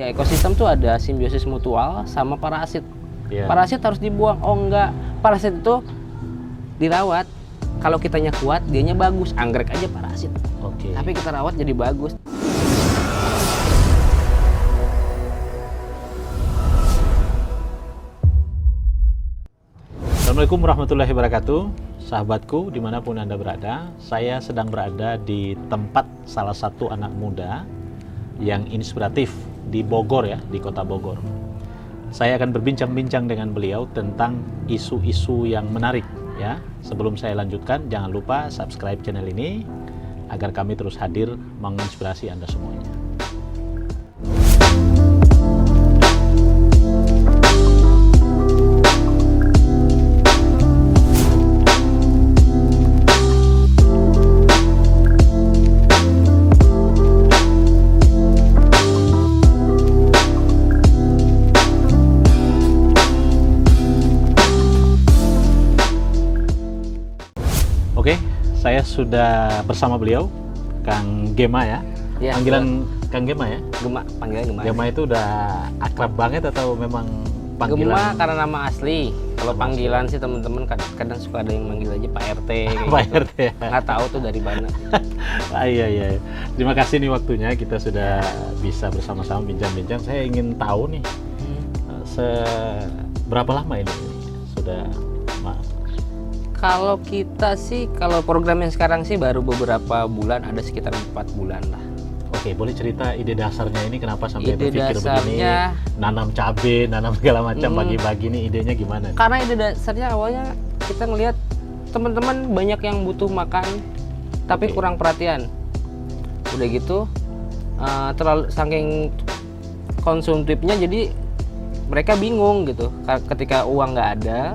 Ya, ekosistem tuh ada simbiosis mutual sama parasit. Parasit harus dibuang. Oh enggak, parasit itu dirawat. Kalau kitanya kuat, dianya bagus. Anggrek aja parasit. Tapi kita rawat jadi bagus. Assalamualaikum warahmatullahi wabarakatuh. Sahabatku dimanapun Anda berada, saya sedang berada di tempat salah satu anak muda yang inspiratif di Bogor ya, di kota Bogor. Saya akan berbincang-bincang dengan beliau tentang isu-isu yang menarik ya. Sebelum saya lanjutkan, jangan lupa subscribe channel ini agar kami terus hadir menginspirasi Anda semuanya. Oke, saya sudah bersama beliau, Kang Gema ya. Ya, Panggilan Kang Gema ya? Gema, panggilan Gema. Gema itu udah akrab banget atau memang panggilan? Gema karena nama asli. Kalau panggilan sih teman-teman kadang suka ada yang manggil aja Pak RT kayak Pak gitu. RT ya? Nggak tahu tuh dari mana. Iya. Terima kasih nih waktunya, kita sudah bisa bersama-sama bincang-bincang. Saya ingin tahu nih, seberapa lama ini sudah Kalau kita sih, kalau program yang sekarang sih baru beberapa bulan, ada sekitar 4 bulan lah. Oke, boleh cerita ide dasarnya ini kenapa sampai Ide berpikir dasarnya, begini, nanam cabai, nanam segala macam, bagi-bagi ini idenya gimana? karena ide dasarnya awalnya kita ngelihat teman-teman banyak yang butuh makan, tapi kurang perhatian. Udah gitu, terlalu saking konsumtifnya, jadi mereka bingung gitu. Ketika uang nggak ada,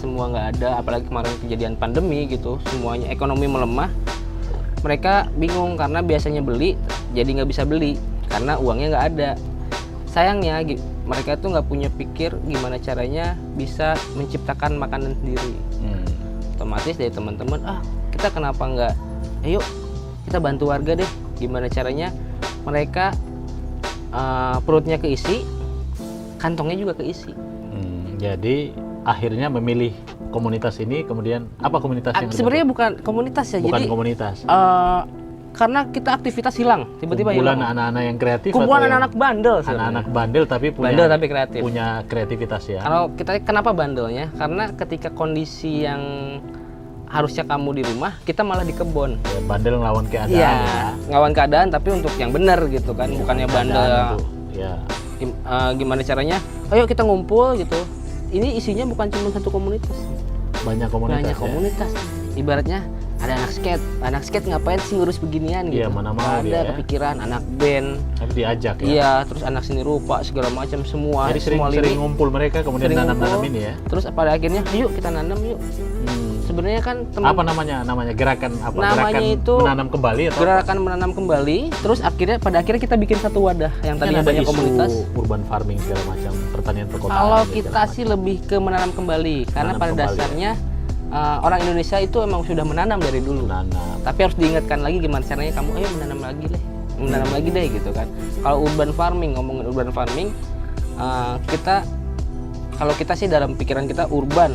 semua nggak ada, apalagi kemarin kejadian pandemi gitu, semuanya ekonomi melemah, mereka bingung karena biasanya beli jadi nggak bisa beli karena uangnya nggak ada. Sayangnya mereka tuh nggak punya pikir gimana caranya bisa menciptakan makanan sendiri. Otomatis dari teman-teman, kita kenapa nggak, ayo kita bantu warga deh, gimana caranya mereka perutnya keisi, kantongnya juga keisi. Jadi akhirnya memilih komunitas ini, kemudian apa komunitas yang sebenarnya bukan komunitas ya, bukan jadi komunitas. Karena kita aktivitas hilang, tiba-tiba kumpulan hilang. anak-anak yang kreatif, Kumpulan atau anak-anak bandel sih. anak-anak bandel tapi kreatif. punya kreativitas ya. Kalau kita kenapa bandelnya? Karena ketika kondisi yang harusnya kamu di rumah, kita malah di kebon. Ya, bandel ngelawan keadaan Iya, ya. ngelawan keadaan tapi untuk yang benar gitu kan, bukannya bandel. Ya. Gimana caranya? Ayo kita ngumpul gitu. Ini isinya bukan cuma satu komunitas. Banyak komunitas. Banyak komunitas. Ibaratnya ada anak skate ngapain sih ngurus beginian gitu. Iya, mana mau ada dia, kepikiran anak band. Tapi diajak ya. Iya, terus anak seni rupa segala macam semua. Jadi semua sering ngumpul mereka kemudian nanam-nanam ngumpul. ini ya. Terus pada akhirnya, yuk kita nanam yuk. Sebenarnya kan Apa namanya gerakan apa? Namanya gerakan itu menanam kembali atau gerakan menanam kembali. Terus pada akhirnya kita bikin satu wadah yang tadinya ada banyak isu komunitas. urban farming segala macam, pertanian perkotaan. Kalau gitu, kita segala sih lebih ke menanam kembali, karena Menanam pada kembali, dasarnya orang Indonesia itu emang sudah menanam dari dulu. Menanam. Tapi harus diingatkan lagi gimana caranya kamu ayo menanam lagi deh gitu kan. Kalau urban farming, ngomongin urban farming, kalau kita sih dalam pikiran kita urban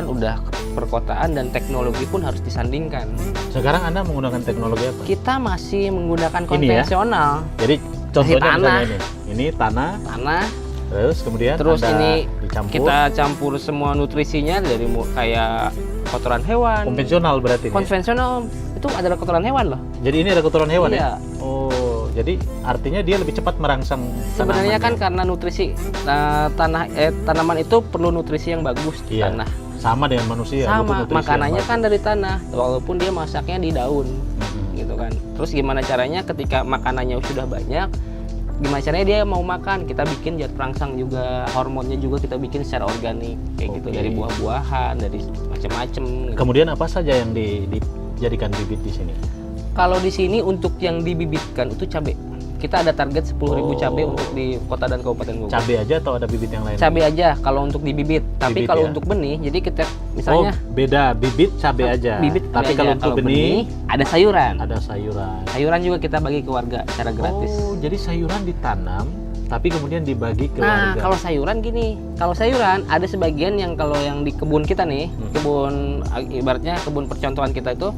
udah perkotaan dan teknologi pun harus disandingkan. Sekarang Anda menggunakan teknologi apa? Kita masih menggunakan Ini ya? konvensional. Jadi contohnya tanah. misalnya ini tanah, terus kemudian ini dicampur. kita campur semua nutrisinya dari kayak kotoran hewan. Konvensional berarti. Konvensional itu adalah kotoran hewan loh. Jadi ini ada kotoran hewan Iya. ya? Oh, jadi artinya dia lebih cepat merangsang Sebenarnya kan tanaman ya? karena nutrisi tanaman itu perlu nutrisi yang bagus di Iya. tanah. Sama dengan manusia. butuh Sama, nutrisi yang makanannya bagus. kan dari tanah, walaupun dia masaknya di daun, gitu kan. Terus gimana caranya ketika makanannya sudah banyak, gimana caranya dia mau makan? Kita bikin zat perangsang juga, hormonnya juga kita bikin secara organik, kayak gitu, dari buah-buahan, dari macam-macam. Gitu. Kemudian apa saja yang dijadikan bibit di sini? Kalau di sini untuk yang dibibitkan itu cabai. Kita ada target 10.000 cabai untuk di kota dan kabupaten Bogor. Cabai aja atau ada bibit yang lain? Cabai aja kalau untuk dibibit. Tapi Bibit kalau ya? untuk benih, jadi kita misalnya beda bibit cabai aja. bibit Tapi cabai kalau aja. untuk benih ada sayuran. ada sayuran. Sayuran juga kita bagi ke warga secara gratis. Oh, jadi sayuran ditanam tapi kemudian dibagi ke Nah, warga. kalau sayuran gini, kalau sayuran ada sebagian yang kalau yang di kebun kita nih, kebun ibaratnya kebun percontohan kita itu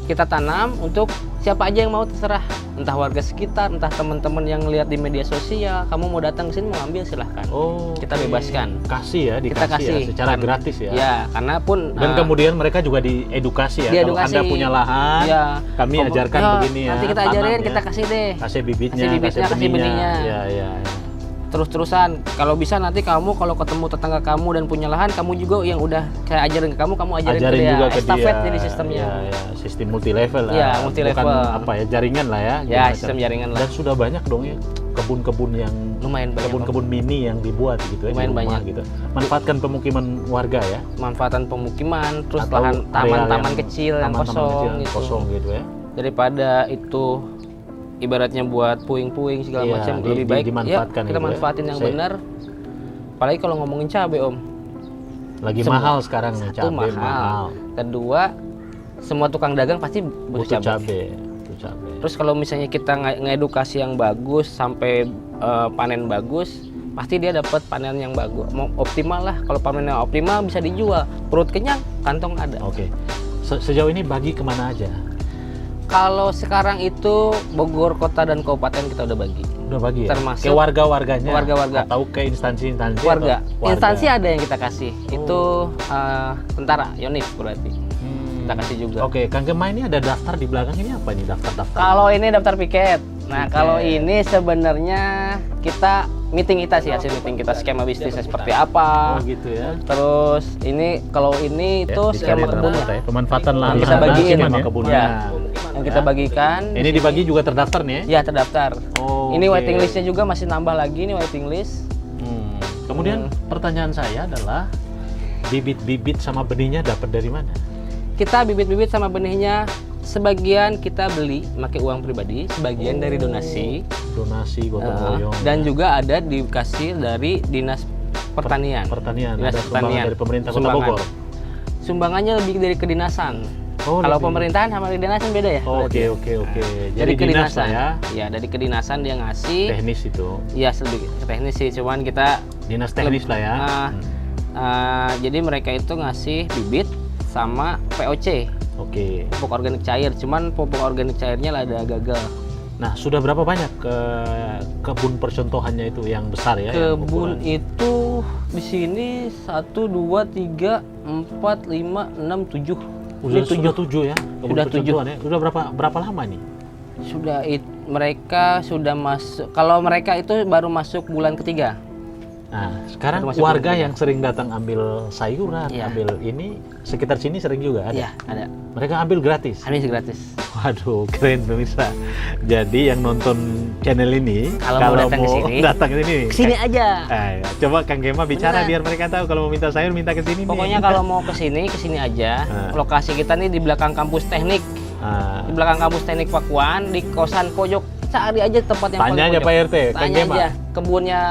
kita tanam untuk siapa aja yang mau terserah, entah warga sekitar, entah teman-teman yang lihat di media sosial, kamu mau datang ke sini mau ambil silahkan. Oh, kita bebaskan. Kasih ya, Kita dikasih kasih ya, secara Karena- gratis ya. Ya, karena pun Dan kemudian mereka juga diedukasi ya. Kalau diedukasi. Anda punya lahan, ya, kami ajarkan begini ya. Nanti kita tanam ajarin, ya. kita kasih deh. Kasih bibitnya, kasih benihnya. Ya, ya, ya. Terus-terusan, kalau bisa nanti kamu kalau ketemu tetangga kamu dan punya lahan, kamu juga yang udah saya ajarin ke kamu ajarin ke dia. juga ke Estafet dia. jadi sistemnya. Ya, ya. Sistem multi level lah. Iya, multi level. Bukan apa ya, jaringan lah ya. Ya, Gimana sistem cara- jaringan lah. Dan sudah banyak dong ya kebun-kebun yang Lumayan banyak. kebun-kebun mini yang dibuat gitu ya, Lumayan di rumah banyak. gitu. Manfaatkan pemukiman warga ya. Manfaatan pemukiman, terus Atau lahan area taman-taman yang- kecil yang taman-taman kosong kecil yang gitu. kosong gitu ya. Daripada itu ibaratnya buat puing-puing segala Iya, macam, di- lebih baik dimanfaatkan kita gitu ya. manfaatin yang Saya- benar. Apalagi kalau ngomongin cabai, Om. Lagi Semua. mahal sekarang nih, Itu cabai mahal. mahal. Kedua, semua tukang dagang pasti butuh Butuh cabai. cabai. Butuh cabai. Terus kalau misalnya kita ngedukasi yang bagus sampai panen bagus, pasti dia dapat panen yang bagus, optimal lah. Kalau panen yang optimal bisa dijual, perut kenyang, kantong ada. Oke. Sejauh ini bagi kemana aja? Kalau sekarang itu Bogor kota dan kabupaten kita udah bagi. Udah bagi ya? Termasuk ke warga-warganya? warga-warga. Atau ke instansi-instansi? Warga. atau Instansi ada yang kita kasih. Oh. Itu tentara, Yonif berarti. Hmm. Kita kasih juga. Oke, Kang Gema ini ada daftar di belakang ini apa nih daftar-daftar? Kalau ini daftar piket. Nah, Piket. kalau ini sebenarnya kita meeting kita sih, hasil meeting kita skema bisnisnya seperti apa. Oh gitu ya. Terus ini kalau ini itu skema kebun ya. Pemanfaatan lahan kita lahan bagiin skema ya. kebunnya. Ya, yang kita bagikan. Ini dibagi juga terdaftar nih ya? Ya, terdaftar. Oh, Ini oke. waiting listnya juga masih nambah lagi nih waiting list. Kemudian pertanyaan saya adalah bibit-bibit sama benihnya dapat dari mana? Kita bibit-bibit sama benihnya sebagian kita beli pakai uang pribadi, sebagian dari donasi. Donasi gotong royong. Dan juga ada dikasih dari Dinas Pertanian. Pertanian. Dinas Ada sumbangan dari pemerintah Kota Sumbangan. Bogor. Sumbangannya lebih dari kedinasan. Oh, Kalau lebih. pemerintahan sama kedinasan beda ya? Oke, berarti? oke, oke. Dari Jadi dinas kedinasan. lah ya. Ya, dari kedinasan dia ngasih. Teknis itu. Iya, lebih teknis sih, cuman kita Dinas teknis lah ya. jadi mereka itu ngasih bibit sama POC, Oke. pupuk organik cair. Cuman pupuk organik cairnya lah ada gagal. Nah, sudah berapa banyak kebun percontohannya itu yang besar ya? yang Kebun ukuran? itu di sini 1, 2, 3, 4, 5, 6, 7. Sudah tujuh ya? Kebun Sudah percontohan ya? Sudah berapa lama nih? Sudah mereka sudah masuk. Kalau mereka itu baru masuk bulan ketiga. Nah, sekarang Termasuk warga keluarga. yang sering datang ambil sayuran, Iya. ambil ini, sekitar sini sering juga ada? Iya, ada. Mereka ambil gratis? Habis gratis. Waduh, keren pemirsa. Jadi yang nonton channel ini, Kalau mau datang ke sini, datang ke sini, Kesini aja. coba Kang Gema bicara Benar. biar mereka tahu kalau mau minta sayur minta ke sini. Pokoknya kalau mau kesini aja. Lokasi kita nih di belakang kampus teknik. Di belakang kampus teknik Pakuan, di kosan pojok. Cari aja tempat yang Tanya paling aja pojok. Pak RT, Kang Tanya Gema. aja kebunnya.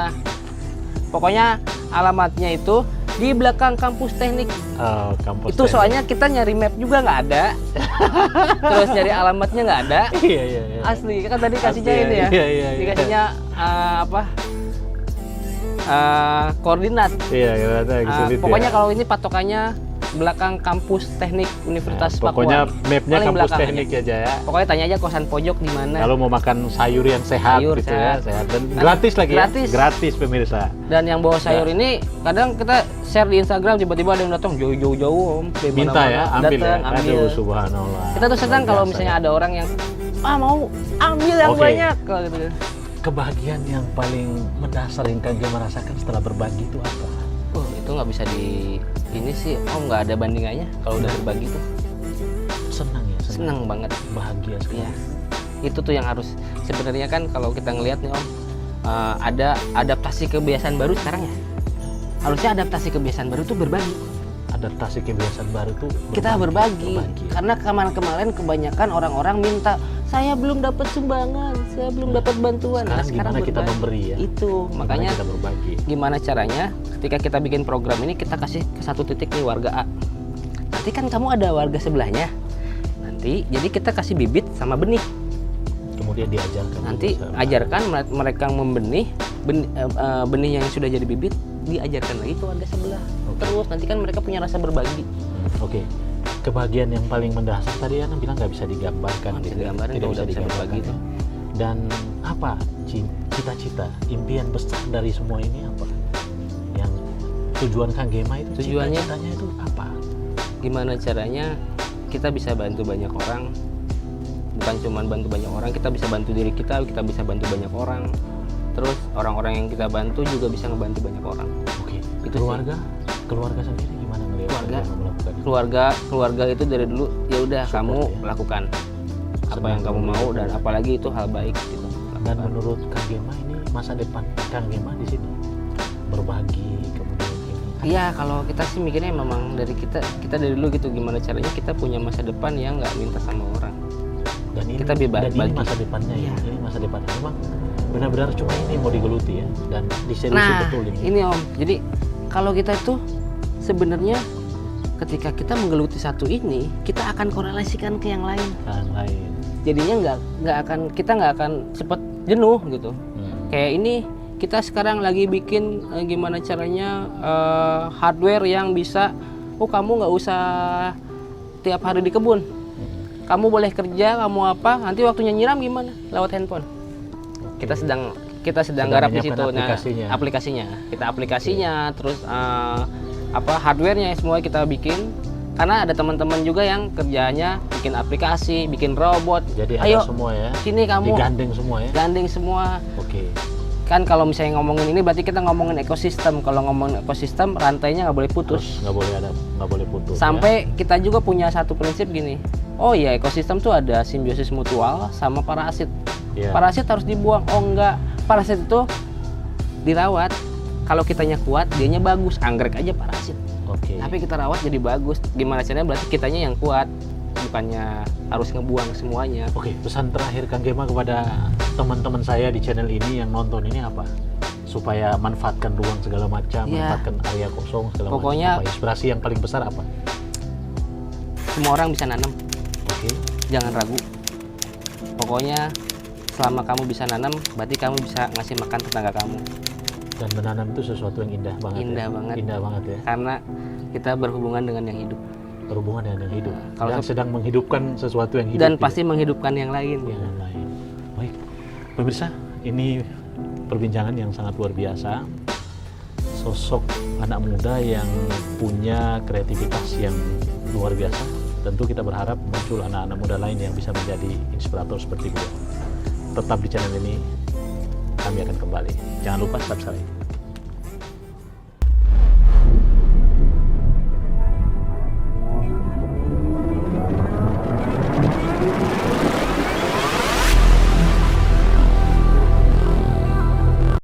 Pokoknya alamatnya itu di belakang kampus teknik. Oh, kampus Itu teknik. soalnya kita nyari map juga nggak ada. Terus nyari alamatnya nggak ada. Iya, iya, iya. Asli kan tadi kasihnya Asli, ini ya. iya, iya, iya. Dikasihnya koordinat. Iya, kita kesulit Pokoknya ya. kalau ini patokannya belakang kampus teknik Universitas pokoknya Pakuan. mapnya Paling kampus belakang teknik aja ya. Pokoknya tanya aja kosan pojok di mana. Kalau mau makan sayur yang sehat Sayur gitu sehat. ya, sehat dan gratis lagi Gratis. ya. Gratis pemirsa. Dan yang bawa sayur ini kadang kita share di Instagram tiba-tiba ada yang datang jauh-jauh Om. Dari Minta mana-mana. ya, ambil Datang, ya. Aduh, subhanallah. Kita tuh senang Luar kalau biasa misalnya ya. ada orang yang mau ambil yang Oke. banyak kalau gitu. Kebahagiaan yang paling mendasar yang Kang Gema rasakan setelah berbagi itu apa? Oh, itu nggak bisa di ini sih. Oh, nggak ada bandingannya kalau udah berbagi tuh. Senang ya, Senang banget. bahagia sekali. Iya. Itu tuh yang harus sebenarnya kan kalau kita ngelihat nih Om, ada adaptasi kebiasaan baru sekarang ya. Harusnya adaptasi kebiasaan baru tuh berbagi. Adaptasi kebiasaan baru tuh Kita berbagi. berbagi. Karena kemarin kebanyakan orang-orang minta, saya belum dapat sumbangan, saya belum dapat bantuan. Sekarang gimana kita berbagi. memberi ya? Itu Gimana makanya kita berbagi. gimana caranya ketika kita bikin program ini kita kasih ke satu titik nih warga A. Nanti kan kamu ada warga sebelahnya. Nanti jadi kita kasih bibit sama benih. kemudian diajarkan. Nanti ajarkan mereka membenih benih yang sudah jadi bibit, diajarkan lagi ke warga sebelah. Terus nanti kan mereka punya rasa berbagi. Oke. Kebahagiaan yang paling mendasar tadi Ana bilang nggak bisa digambarkan. Nggak bisa gitu. digambarin, Tidak kalau bisa udah bisa digambarkan. berbagi itu. Dan apa cita-cita, impian besar dari semua ini apa? Yang tujuan Kang Gema itu, Tujuannya? cita-citanya itu apa? Gimana caranya kita bisa bantu banyak orang, bukan cuma bantu banyak orang, kita bisa bantu diri kita bisa bantu banyak orang, terus orang-orang yang kita bantu juga bisa ngebantu banyak orang. Oke. Itu Keluarga sendiri gimana ngelihat Keluarga. Kang Gema melakukan itu? keluarga itu dari dulu ya udah Support kamu ya. lakukan apa Senang yang kamu kamu mau, lakukan. dan apalagi itu hal baik gitu. Dan Lakukan. menurut Kang Gema ini masa depan Kang Gema di sini berbagi kemudian ini. Iya, kalau kita sih mikirnya memang dari kita dari dulu gitu, gimana caranya kita punya masa depan yang nggak minta sama orang. Dan ini, Kita bebas dan ini bagi. masa depannya ya. Iya. Ini masa depannya memang benar-benar cuma ini mau digeluti ya dan diseriusin Nah, betul ini Om, jadi kalau kita tuh sebenarnya ketika kita menggeluti satu ini, kita akan korelasikan ke yang lain. yang lain. Jadinya kita nggak akan cepet jenuh gitu. Kayak ini kita sekarang lagi bikin gimana caranya hardware yang bisa, kamu nggak usah tiap hari di kebun, kamu boleh kerja, kamu apa, nanti waktunya nyiram gimana, lewat handphone. Kita sedang garap di situ. menyiapkan Nah, aplikasinya kita terus hardwarenya semua kita bikin, karena ada teman-teman juga yang kerjanya bikin aplikasi, bikin robot. Jadi Ayo ada semua ya. sini kamu Digandeng semua ya. gandeng semua. Oke. Kan kalau misalnya ngomongin ini berarti kita ngomongin ekosistem. Kalau ngomongin ekosistem, rantainya nggak boleh putus. Nggak boleh putus. Sampai kita juga punya satu prinsip gini. Oh iya, ekosistem tuh ada simbiosis mutual sama parasit. Ya. Parasit harus dibuang. Oh enggak, parasit itu dirawat. Kalau kitanya kuat, dianya bagus. Anggrek aja parasit. Oke. Tapi kita rawat jadi bagus. Gimana caranya? Berarti kitanya yang kuat, bukannya harus ngebuang semuanya. Oke, pesan terakhir Kang Gema kepada teman-teman saya di channel ini yang nonton ini apa? Supaya manfaatkan ruang segala macam, Iya. manfaatkan area kosong segala Pokoknya- macam. Apa inspirasi yang paling besar apa? Semua orang bisa nanam. Oke. Jangan ragu. Pokoknya selama kamu bisa nanam, berarti kamu bisa ngasih makan tetangga kamu. Dan menanam itu sesuatu yang indah banget. Indah ya? banget. Indah banget ya. Karena kita berhubungan dengan yang hidup. Berhubungan dengan yang hidup. Kalau yang sedang menghidupkan sesuatu yang hidup. Dan gitu. pasti menghidupkan yang lain. Yang lain. Baik, pemirsa, ini perbincangan yang sangat luar biasa. Sosok anak muda yang punya kreativitas yang luar biasa. Tentu kita berharap muncul anak-anak muda lain yang bisa menjadi inspirator seperti beliau. Tetap di channel ini, kami akan kembali. Jangan lupa subscribe.